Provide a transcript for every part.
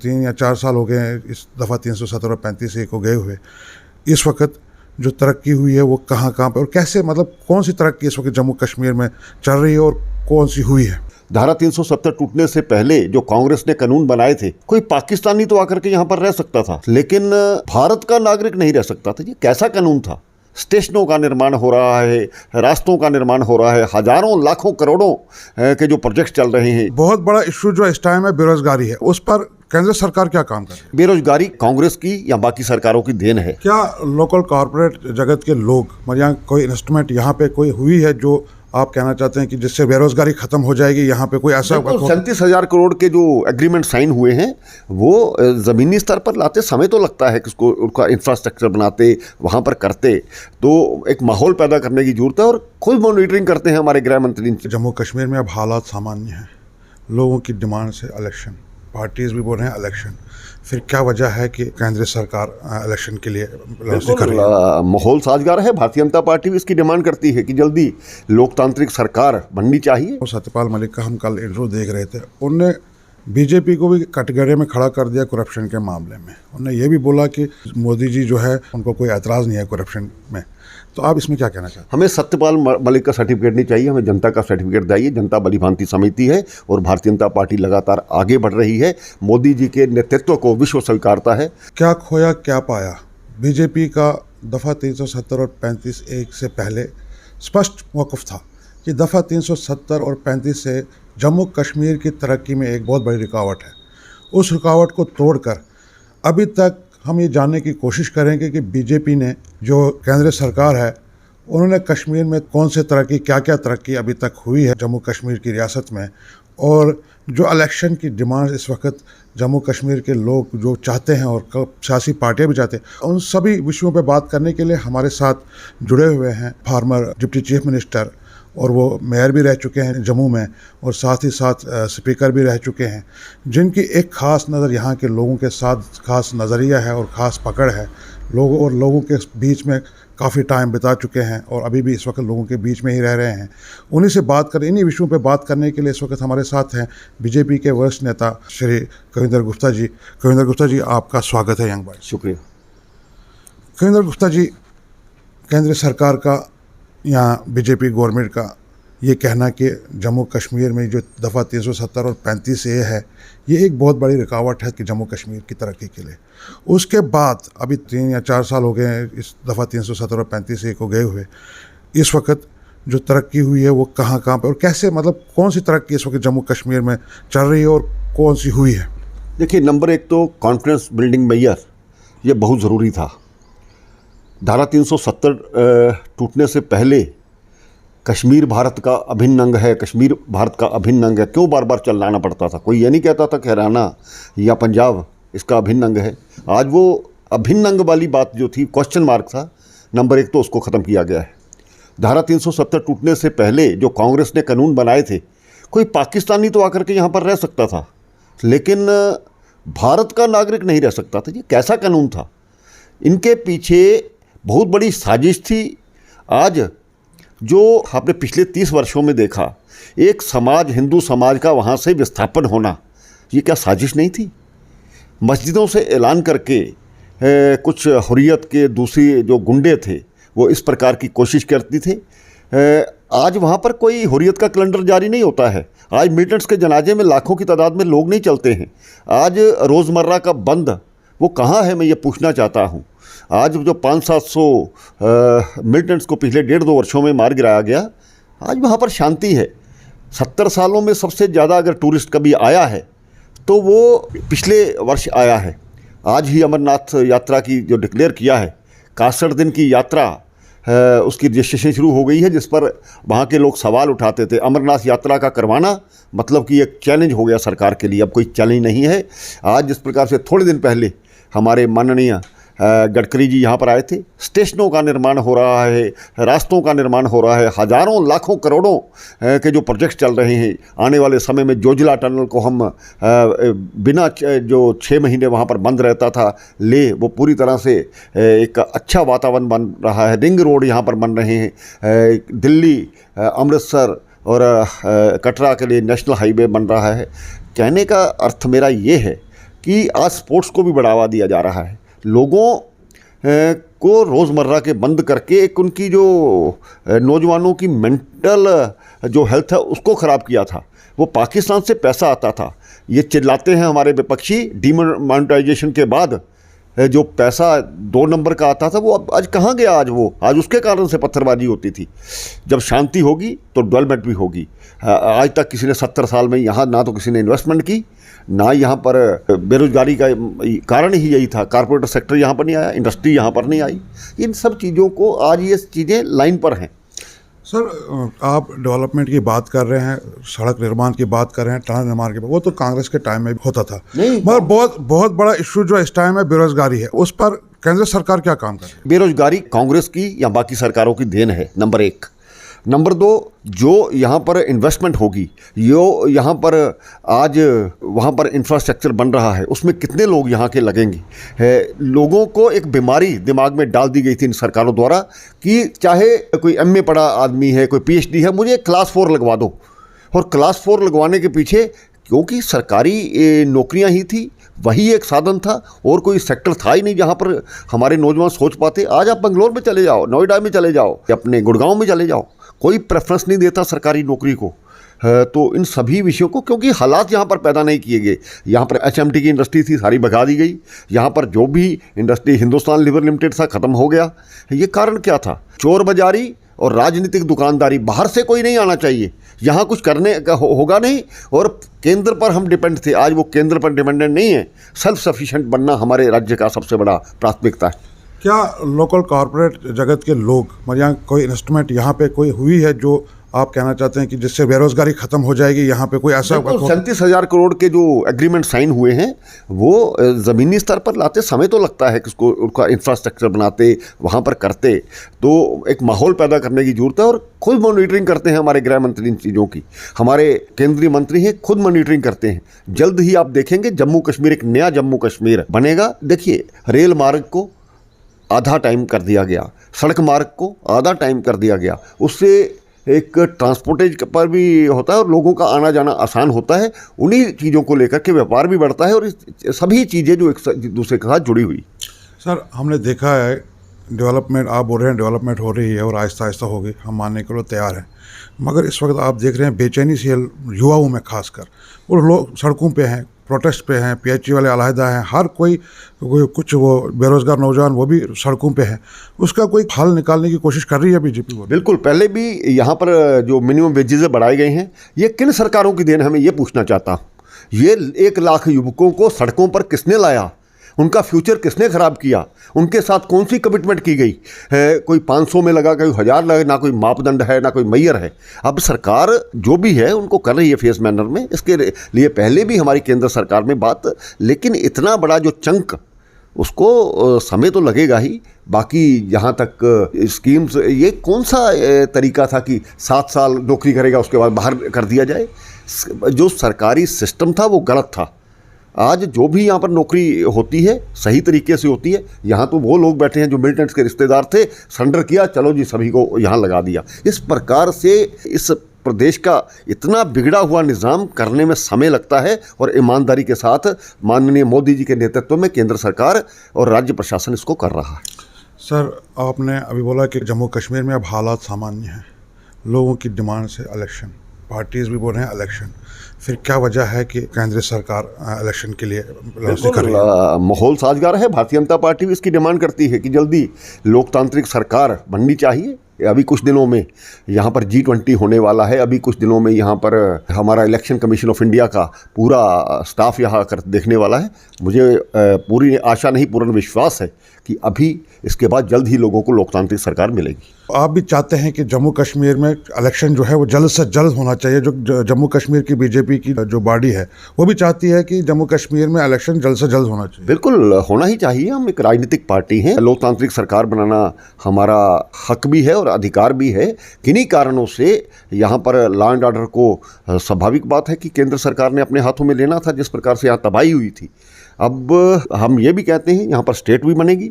3 या 4 साल हो गए हैं इस दफ़ा 370 और 35A को गए हुए। इस वक्त जो तरक्की हुई है वो कहाँ कहाँ पर और कैसे, मतलब कौन सी तरक्की इस वक्त जम्मू कश्मीर में चल रही है और कौन सी हुई है? धारा 370 टूटने से पहले जो कांग्रेस ने कानून बनाए थे, कोई पाकिस्तानी तो आकर के यहाँ पर रह सकता था, लेकिन भारत का नागरिक नहीं रह सकता था। ये कैसा कानून था? स्टेशनों का निर्माण हो रहा है, रास्तों का निर्माण हो रहा है, हजारों लाखों करोड़ों के जो प्रोजेक्ट चल रहे हैं। बहुत बड़ा इशू जो इस टाइम है बेरोजगारी है, उस पर केंद्र सरकार क्या काम कर रही है? बेरोजगारी कांग्रेस की या बाकी सरकारों की देन है? क्या लोकल कॉरपोरेट जगत के लोग, मतलब कोई इन्वेस्टमेंट यहाँ पे कोई हुई है जो आप कहना चाहते हैं कि जिससे बेरोजगारी खत्म हो जाएगी? यहाँ पे कोई ऐसा 37,000 करोड़ के जो एग्रीमेंट साइन हुए हैं वो ज़मीनी स्तर पर लाते समय तो लगता है कि उसको उनका इंफ्रास्ट्रक्चर बनाते, वहाँ पर करते, तो एक माहौल पैदा करने की जरूरत है। और खुद मॉनिटरिंग करते हैं हमारे गृह मंत्री। जम्मू कश्मीर में अब हालात सामान्य हैं, लोगों की डिमांड से इलेक्शन, पार्टीज भी बोल रहे हैं इलेक्शन, फिर क्या वजह है कि केंद्र सरकार इलेक्शन के लिए कर रही है? माहौल साजगार है। भारतीय जनता पार्टी भी इसकी डिमांड करती है कि जल्दी लोकतांत्रिक सरकार बननी चाहिए। सत्यपाल मलिक का हम कल इंटरव्यू देख रहे थे, उनने बीजेपी को भी कटघरे में खड़ा कर दिया करप्शन के मामले में। उन्होंने ये भी बोला कि मोदी जी जो है उनको कोई एतराज़ नहीं है करप्शन में। तो आप इसमें क्या कहना चाहते हैं? हमें सत्यपाल मलिक का सर्टिफिकेट नहीं चाहिए, हमें जनता का सर्टिफिकेट चाहिए। जनता भली भांति समिति है और भारतीय जनता पार्टी लगातार आगे बढ़ रही है। मोदी जी के नेतृत्व को विश्व स्वीकारता है। क्या खोया क्या पाया? बीजेपी का दफ़ा 370 और 35A से पहले स्पष्ट मौक़िफ़ था कि दफ़ा 370 और 35 से जम्मू कश्मीर की तरक्की में एक बहुत बड़ी रुकावट है। उस रुकावट को तोड़कर अभी तक हम ये जानने की कोशिश करेंगे कि बीजेपी ने, जो केंद्र सरकार है, उन्होंने कश्मीर में कौन से तरक्की, क्या क्या तरक्की अभी तक हुई है जम्मू कश्मीर की रियासत में, और जो इलेक्शन की डिमांड इस वक्त जम्मू कश्मीर के लोग जो चाहते हैं और सियासी पार्टियां भी चाहते हैं, उन सभी विषयों पर बात करने के लिए हमारे साथ जुड़े हुए हैं फॉर्मर डिप्टी चीफ मिनिस्टर, और वो मेयर भी रह चुके हैं जम्मू में, और साथ ही साथ स्पीकर भी रह चुके हैं, जिनकी एक ख़ास नज़र यहाँ के लोगों के साथ ख़ास नज़रिया है और ख़ास पकड़ है। लोगों के बीच में काफ़ी टाइम बिता चुके हैं और अभी भी इस वक्त लोगों के बीच में ही रह रहे हैं। उन्हीं से बात करें, इन्हीं विषयों पे बात करने के लिए इस वक्त हमारे साथ हैं बीजेपी के वरिष्ठ नेता श्री कविंदर गुप्ता जी। कविंदर गुप्ता जी, आपका स्वागत है यंग भाई। शुक्रिया। कविंदर गुप्ता जी, केंद्र सरकार का या बीजेपी गवर्नमेंट का ये कहना कि जम्मू कश्मीर में जो दफ़ा 370 और 35A है, ये एक बहुत बड़ी रुकावट है कि जम्मू कश्मीर की तरक्की के लिए। उसके बाद अभी 3 या 4 साल हो गए हैं इस दफ़ा 370 और 35A को गए हुए। इस वक्त जो तरक्की हुई है वो कहाँ कहाँ पर और कैसे, मतलब कौन सी तरक्की इस वक्त जम्मू कश्मीर में चल रही है और कौन सी हुई है? देखिए, नंबर एक तो कॉन्फ्रेंस बिल्डिंग मेजर ये बहुत ज़रूरी था। धारा 370 टूटने से पहले कश्मीर भारत का अभिन्न अंग है, कश्मीर भारत का अभिन्न अंग है, क्यों बार बार चलाना पड़ता था? कोई ये नहीं कहता था कि हरियाणा या पंजाब इसका अभिन्न अंग है। आज वो अभिन्न अंग वाली बात जो थी, क्वेश्चन मार्क था, नंबर एक तो उसको ख़त्म किया गया है। धारा 370 टूटने से पहले जो कांग्रेस ने कानून बनाए थे, कोई पाकिस्तानी तो आकर के यहाँ पर रह सकता था, लेकिन भारत का नागरिक नहीं रह सकता था। ये कैसा कानून था? इनके पीछे बहुत बड़ी साजिश थी। आज जो आपने पिछले 30 वर्षों में देखा, एक समाज, हिंदू समाज का वहाँ से विस्थापन होना, ये क्या साजिश नहीं थी? मस्जिदों से ऐलान करके कुछ हुर्रियत के दूसरी जो गुंडे थे वो इस प्रकार की कोशिश करती थे। आज वहाँ पर कोई हुर्रियत का कैलेंडर जारी नहीं होता है। आज मिलिटेंट्स के जनाजे में लाखों की तादाद में लोग नहीं चलते हैं। आज रोज़मर्रा का बंद वो कहाँ है, मैं ये पूछना चाहता हूँ। आज जो 500-700 मिलिटेंट्स को पिछले 1.5-2 वर्षों में मार गिराया गया, आज वहाँ पर शांति है। 70 सालों में सबसे ज़्यादा अगर टूरिस्ट कभी आया है तो वो पिछले वर्ष आया है। आज ही अमरनाथ यात्रा की जो डिक्लेयर किया है, 61 दिन की यात्रा, उसकी रजिस्ट्रेशन शुरू हो गई है, जिस पर वहाँ के लोग सवाल उठाते थे। अमरनाथ यात्रा का करवाना मतलब कि एक चैलेंज हो गया सरकार के लिए, अब कोई चैलेंज नहीं है। आज जिस प्रकार से थोड़े दिन पहले हमारे माननीय गडकरी जी यहाँ पर आए थे, स्टेशनों का निर्माण हो रहा है, रास्तों का निर्माण हो रहा है, हज़ारों लाखों करोड़ों के जो प्रोजेक्ट्स चल रहे हैं। आने वाले समय में जोजिला टनल को हम बिना जो 6 महीने वहाँ पर बंद रहता था वो पूरी तरह से एक अच्छा वातावरण बन रहा है। रिंग रोड यहाँ पर बन रहे हैं। दिल्ली, अमृतसर और कटरा के लिए नेशनल हाईवे बन रहा है। कहने का अर्थ मेरा ये है कि आज स्पोर्ट्स को भी बढ़ावा दिया जा रहा है। लोगों को रोज़मर्रा के बंद करके एक उनकी जो नौजवानों की मेंटल जो हेल्थ है उसको ख़राब किया था। वो पाकिस्तान से पैसा आता था, ये चिल्लाते हैं हमारे विपक्षी, डीमोनेटाइजेशन के बाद जो पैसा 2 नंबर का आता था वो अब आज कहाँ गया? आज उसके कारण से पत्थरबाजी होती थी। जब शांति होगी तो डेवलपमेंट भी होगी। आज तक किसी ने 70 साल में यहाँ ना तो किसी ने इन्वेस्टमेंट की, ना यहाँ पर बेरोजगारी का कारण ही यही था। कॉर्पोरेट सेक्टर यहाँ पर नहीं आया, इंडस्ट्री यहाँ पर नहीं आई। इन सब चीज़ों को आज ये चीज़ें लाइन पर हैं। सर, आप डेवलपमेंट की बात कर रहे हैं, सड़क निर्माण की बात कर रहे हैं, टनल निर्माण की बात, वो तो कांग्रेस के टाइम में भी होता था। मगर बहुत बड़ा इशू जो इस टाइम है बेरोजगारी है, उस पर केंद्र सरकार क्या काम कर रही है? बेरोजगारी कांग्रेस की या बाकी सरकारों की देन है, नंबर 1। नंबर 2, जो यहाँ पर इन्वेस्टमेंट होगी, यो यहाँ पर आज वहाँ पर इंफ्रास्ट्रक्चर बन रहा है, उसमें कितने लोग यहाँ के लगेंगे? लोगों को एक बीमारी दिमाग में डाल दी गई थी इन सरकारों द्वारा कि चाहे कोई MA पढ़ा आदमी है, कोई PhD है, मुझे क्लास 4 लगवा दो। और क्लास 4 लगवाने के पीछे क्योंकि सरकारी नौकरियां ही थी, वही एक साधन था, और कोई सेक्टर था ही नहीं जहां पर हमारे नौजवान सोच पाते। आज आप बंगलोर में चले जाओ, नोएडा में चले जाओ, अपने गुड़गांव में चले जाओ, कोई प्रेफरेंस नहीं देता सरकारी नौकरी को। तो इन सभी विषयों को, क्योंकि हालात यहाँ पर पैदा नहीं किए गए। यहाँ पर HMT की इंडस्ट्री थी, सारी भगा दी गई। यहाँ पर जो भी इंडस्ट्री हिंदुस्तान लीवर लिमिटेड था, ख़त्म हो गया। ये कारण क्या था? चोर बाजारी और राजनीतिक दुकानदारी। बाहर से कोई नहीं आना चाहिए, यहाँ कुछ करने का होगा नहीं, और केंद्र पर हम डिपेंड थे। आज वो केंद्र पर डिपेंडेंट नहीं है। सेल्फ सफिशिएंट बनना हमारे राज्य का सबसे बड़ा प्राथमिकता है। क्या लोकल कॉरपोरेट जगत के लोग, मतलब यहाँ कोई इन्वेस्टमेंट यहाँ पे कोई हुई है जो आप कहना चाहते हैं कि जिससे बेरोजगारी खत्म हो जाएगी? यहाँ पे कोई ऐसा 37,000 करोड़ के जो एग्रीमेंट साइन हुए हैं, वो ज़मीनी स्तर पर लाते समय तो लगता है कि उसको, उनका इंफ्रास्ट्रक्चर बनाते, वहाँ पर करते, तो एक माहौल पैदा करने की जरूरत है। और खुद मॉनिटरिंग करते हैं हमारे गृह मंत्री इन चीज़ों की, हमारे केंद्रीय मंत्री हैं, खुद मॉनिटरिंग करते हैं। जल्द ही आप देखेंगे जम्मू कश्मीर, एक नया जम्मू कश्मीर बनेगा। देखिए, रेल मार्ग को आधा टाइम कर दिया गया, सड़क मार्ग को आधा टाइम कर दिया गया, उससे एक ट्रांसपोर्टेज पर भी होता है और लोगों का आना जाना आसान होता है। उन्हीं चीज़ों को लेकर के व्यापार भी बढ़ता है, और सभी चीज़ें जो एक दूसरे के साथ जुड़ी हुई। सर, हमने देखा है डेवलपमेंट, आप बोल रहे हैं डेवलपमेंट हो रही है और आहिस्ता आहिस्ता होगी, हम मानने के लिए तैयार हैं। मगर इस वक्त आप देख रहे हैं बेचैनी सी युवाओं में खासकर, वो लोग सड़कों पे हैं, प्रोटेस्ट पे हैं, PhD वाले अलहदा हैं, हर कोई कुछ वो बेरोजगार नौजवान वो भी सड़कों पे हैं। उसका कोई हल निकालने की कोशिश कर रही है बीजेपी? बिल्कुल, पहले भी यहाँ पर जो मिनिमम वेजेस बढ़ाए गए हैं, ये किन सरकारों की देन है, हमें ये पूछना चाहता हूँ। ये 1 लाख युवकों को सड़कों पर किसने लाया? उनका फ्यूचर किसने ख़राब किया? उनके साथ कौन सी कमिटमेंट की गई है? कोई 500 में लगा, कोई 1000 लगा, ना कोई मापदंड है, ना कोई मैयर है। अब सरकार जो भी है उनको कर रही है फेस मैनर में। इसके लिए पहले भी हमारी केंद्र सरकार में बात, लेकिन इतना बड़ा जो चंक, उसको समय तो लगेगा ही। बाकी जहाँ तक स्कीम्स, ये कौन सा तरीका था कि 7 साल नौकरी करेगा उसके बाद बाहर कर दिया जाए? जो सरकारी सिस्टम था वो गलत था। आज जो भी यहाँ पर नौकरी होती है सही तरीके से होती है। यहाँ तो वो लोग बैठे हैं जो मिलिटेंट्स के रिश्तेदार थे, सरेंडर किया, चलो जी सभी को यहाँ लगा दिया। इस प्रकार से इस प्रदेश का इतना बिगड़ा हुआ निज़ाम करने में समय लगता है, और ईमानदारी के साथ माननीय मोदी जी के नेतृत्व में केंद्र सरकार और राज्य प्रशासन इसको कर रहा है। सर, आपने अभी बोला कि जम्मू कश्मीर में अब हालात सामान्य हैं, लोगों की डिमांड से इलेक्शन, पार्टीज भी बोल रहे हैं इलेक्शन, फिर क्या वजह है कि केंद्र सरकार इलेक्शन के लिए कर रही है? माहौल साजगार है। भारतीय जनता पार्टी भी इसकी डिमांड करती है कि जल्दी लोकतांत्रिक सरकार बननी चाहिए। अभी कुछ दिनों में यहाँ पर G20 होने वाला है। अभी कुछ दिनों में यहाँ पर हमारा इलेक्शन कमीशन ऑफ इंडिया का पूरा स्टाफ यहाँ आकर देखने वाला है। मुझे पूरी आशा नहीं, पूर्ण विश्वास है कि अभी इसके बाद जल्द ही लोगों को लोकतांत्रिक सरकार मिलेगी। आप भी चाहते हैं कि जम्मू कश्मीर में इलेक्शन जो है वो जल्द से जल्द होना चाहिए। जो जम्मू कश्मीर की बीजेपी की जो बॉडी है वो भी चाहती है कि जम्मू कश्मीर में इलेक्शन जल्द से जल्द होना चाहिए। बिल्कुल होना ही चाहिए। हम एक राजनीतिक पार्टी हैं, लोकतांत्रिक सरकार बनाना हमारा हक भी है और अधिकार भी है। किन्हीं कारणों से यहाँ पर लॉ एंड ऑर्डर को, स्वाभाविक बात है कि केंद्र सरकार ने अपने हाथों में लेना था, जिस प्रकार से यहाँ तबाही हुई थी। अब हम ये भी कहते हैं यहाँ पर स्टेट भी बनेगी,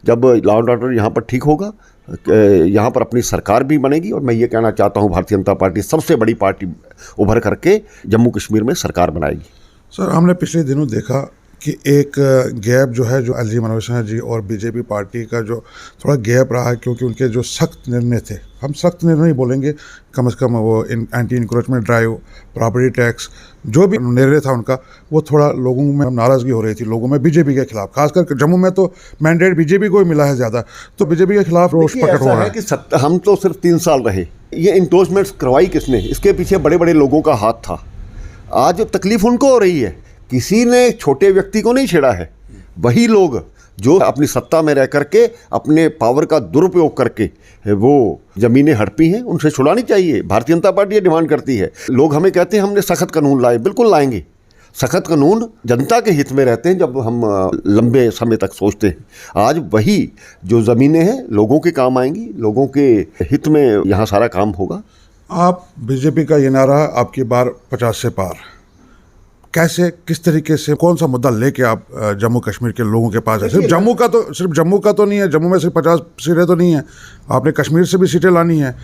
जब लॉ एंड ऑर्डर यहाँ पर ठीक होगा, यहाँ पर अपनी सरकार भी बनेगी। और मैं ये कहना चाहता हूँ भारतीय जनता पार्टी सबसे बड़ी पार्टी उभर करके जम्मू कश्मीर में सरकार बनाएगी। सर, हमने पिछले दिनों देखा कि एक गैप जो है, जो अली मनोज सिन्हा जी और बीजेपी पार्टी का जो थोड़ा गैप रहा है, क्योंकि उनके जो सख्त निर्णय थे, हम सख्त निर्णय नहीं बोलेंगे, कम से कम वो anti encroachment drive, property tax, जो भी निर्णय था उनका, वो थोड़ा लोगों में नाराज़गी हो रही थी, लोगों में बीजेपी के खिलाफ, खासकर जम्मू में तो मैंडेट बीजेपी को ही मिला है ज़्यादा, तो बीजेपी के खिलाफ रोष प्रकट हो रहा है कि हम तो सिर्फ 3 साल रहे, ये इंडोर्समेंट्स करवाई किसने? इसके पीछे बड़े बड़े लोगों का हाथ था। आज तकलीफ उनको हो रही है, किसी ने छोटे व्यक्ति को नहीं छेड़ा है, वही लोग जो अपनी सत्ता में रह करके अपने पावर का दुरुपयोग करके वो ज़मीनें हड़पी हैं, उनसे छुड़ानी चाहिए। भारतीय जनता पार्टी ये डिमांड करती है। लोग हमें कहते हैं हमने सख्त कानून लाए, बिल्कुल लाएंगे। सख्त कानून जनता के हित में रहते हैं जब हम लंबे समय तक सोचते हैं। आज वही जो ज़मीनें हैं लोगों के काम आएंगी, लोगों के हित में यहाँ सारा काम होगा। आप बीजेपी का ये नारा आपकी बार 50 से पार, कैसे, किस तरीके से, कौन सा मुद्दा लेके आप जम्मू कश्मीर के लोगों के पास है? सिर्फ जम्मू का तो नहीं है, जम्मू में सिर्फ 50 सीटें तो नहीं है, आपने कश्मीर से भी सीटें लानी है,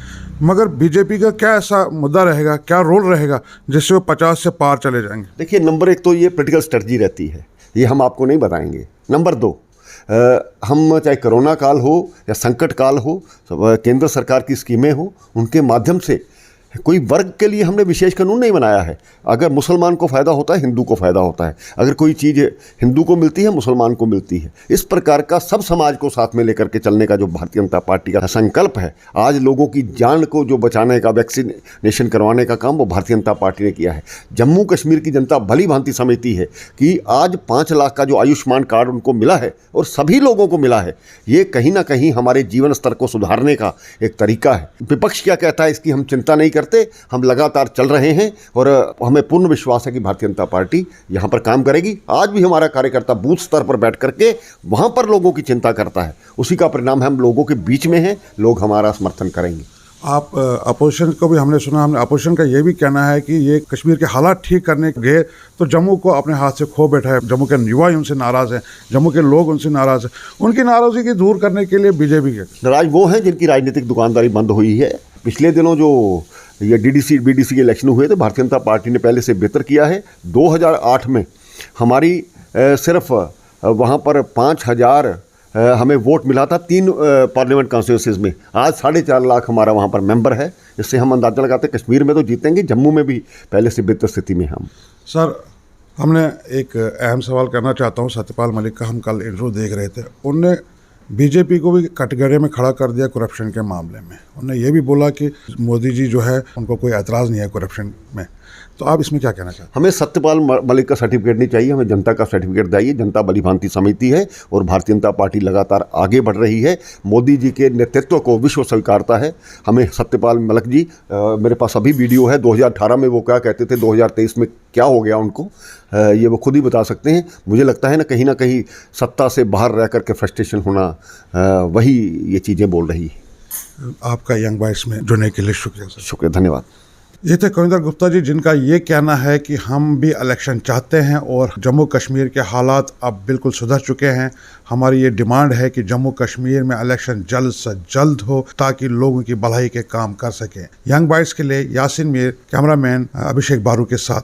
मगर बीजेपी का क्या ऐसा मुद्दा रहेगा, क्या रोल रहेगा जिससे वो 50 से पार चले जाएंगे? देखिए, नंबर 1 तो ये पॉलिटिकल स्ट्रेटजी रहती है, ये हम आपको नहीं बताएंगे। नंबर 2, हम चाहे कोरोना काल हो या संकट काल हो, केंद्र सरकार की स्कीमें हो, उनके माध्यम से कोई वर्ग के लिए हमने विशेष कानून नहीं बनाया है। अगर मुसलमान को फ़ायदा होता है, हिंदू को फ़ायदा होता है। अगर कोई चीज़ हिंदू को मिलती है, मुसलमान को मिलती है। इस प्रकार का सब समाज को साथ में लेकर के चलने का जो भारतीय जनता पार्टी का संकल्प है, आज लोगों की जान को जो बचाने का, वैक्सीनेशन करवाने का काम वो भारतीय जनता पार्टी ने किया है। जम्मू कश्मीर की जनता भली भांति समझती है कि आज 5 लाख का जो आयुष्मान कार्ड उनको मिला है और सभी लोगों को मिला है, ये कहीं ना कहीं हमारे जीवन स्तर को सुधारने का एक तरीका है। विपक्ष क्या कहता है इसकी हम चिंता नहीं करते, हम लगातार चल रहे हैं और हमें पूर्ण विश्वास है कि भारतीय जनता पार्टी यहां पर काम करेगी। आज भी हमारा कार्यकर्ता बूथ स्तर पर बैठ करके वहां पर लोगों की चिंता करता है, उसी का परिणाम है हम लोगों के बीच में हैं, लोग हमारा समर्थन करेंगे। आप अपोजिशन को भी हमने सुना, हमने अपोजिशन का ये भी कहना है कि ये कश्मीर के हालात ठीक करने गए तो जम्मू को अपने हाथ से खो बैठा है, जम्मू के युवा उनसे नाराज़ हैं, जम्मू के लोग उनसे नाराज़ हैं, उनकी नाराज़गी को दूर करने के लिए बीजेपी के नाराज वो हैं जिनकी राजनीतिक दुकानदारी बंद हुई है। पिछले दिनों जो ये डीडीसी बीडीसी के इलेक्शन हुए थे, भारतीय जनता पार्टी ने पहले से बेहतर किया है। 2008 में हमारी सिर्फ वहाँ पर 5000 हमें वोट मिला था 3 पार्लियामेंट कॉन्स्टिट्यूंसीज में। आज 4.5 लाख हमारा वहाँ पर मेंबर है। इससे हम अंदाजा लगाते हैं कश्मीर में तो जीतेंगे, जम्मू में भी पहले से बेहतर स्थिति में हम। सर, हमने एक अहम सवाल करना चाहता हूँ। सत्यपाल मलिक का हम कल इंटरव्यू देख रहे थे, उनने बीजेपी को भी कटघरे में खड़ा कर दिया करप्शन के मामले में। उन्होंने ये भी बोला कि मोदी जी जो है उनको कोई एतराज़ नहीं है करप्शन में। तो आप इसमें क्या कहना चाहते हैं? हमें सत्यपाल मलिक का सर्टिफिकेट नहीं चाहिए, हमें जनता का सर्टिफिकेट चाहिए। जनता भली भांति समझती है और भारतीय जनता पार्टी लगातार आगे बढ़ रही है। मोदी जी के नेतृत्व को विश्व स्वीकारता है। हमें सत्यपाल मलिक जी, मेरे पास अभी वीडियो है, 2018 में वो क्या कहते थे, 2023 में क्या हो गया उनको, ये वो खुद ही बता सकते हैं। मुझे लगता है ना कहीं सत्ता से बाहर रह करके फ्रस्ट्रेशन होना, वही ये चीज़ें बोल रही है। आपका यंग वॉइस में जुड़ने के लिए शुक्रिया सर। शुक्रिया, धन्यवाद। ये थे कविंदर गुप्ता जी, जिनका ये कहना है कि हम भी इलेक्शन चाहते हैं और जम्मू कश्मीर के हालात अब बिल्कुल सुधर चुके हैं। हमारी ये डिमांड है कि जम्मू कश्मीर में इलेक्शन जल्द से जल्द हो ताकि लोगों की भलाई के काम कर सकें। यंग वॉइस के लिए यासिन मीर, कैमरामैन अभिषेक बारू के साथ।